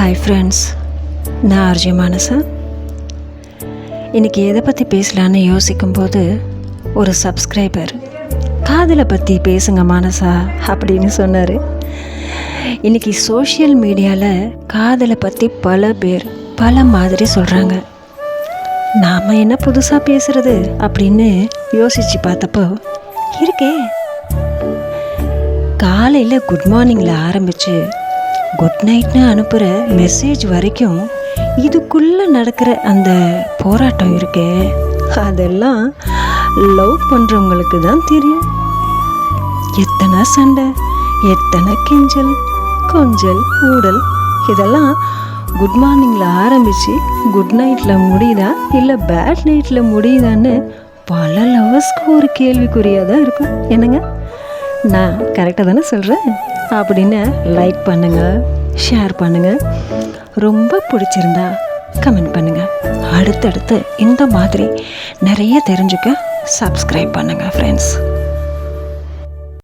Hi friends, நான் RJ Manasa. இன்றைக்கி எதை பற்றி பேசலான்னு யோசிக்கும்போது ஒரு சப்ஸ்கிரைபர் காதலை பற்றி பேசுங்க மானசா அப்படின்னு சொன்னார். இன்றைக்கி சோஷியல் மீடியாவில் காதலை பற்றி பல பேர் பல மாதிரி சொல்கிறாங்க. நாம் என்ன புதுசாக பேசுகிறது அப்படின்னு யோசித்து பார்த்தப்போ இருக்கே, காலையில் குட் மார்னிங்கில் ஆரம்பித்து குட் நைட்னு அனுப்புகிற மெசேஜ் வரைக்கும் இதுக்குள்ளே நடக்கிற அந்த போராட்டம் இருக்கே, அதெல்லாம் லவ் பண்ணுறவங்களுக்கு தான் தெரியும். எத்தனை சண்டை, எத்தனை கொஞ்சல் ஊடல், இதெல்லாம் குட் மார்னிங்கில் ஆரம்பித்து குட் நைட்டில் முடியுதா இல்லை பேட் நைட்டில் முடியுதான்னு பல லவர்ஸ்க்கு ஒரு கேள்விக்குறியாக தான் இருக்கும். என்னங்க, நான் கரெக்டாக தானே சொல்கிறேன்? அப்படின்னு லைக் பண்ணுங்கள், ஷேர் பண்ணுங்கள், ரொம்ப பிடிச்சிருந்தா கமெண்ட் பண்ணுங்கள். அடுத்தடுத்து இந்த மாதிரி நிறைய தெரிஞ்சுக்க சப்ஸ்கிரைப் பண்ணுங்கள் ஃப்ரெண்ட்ஸ்.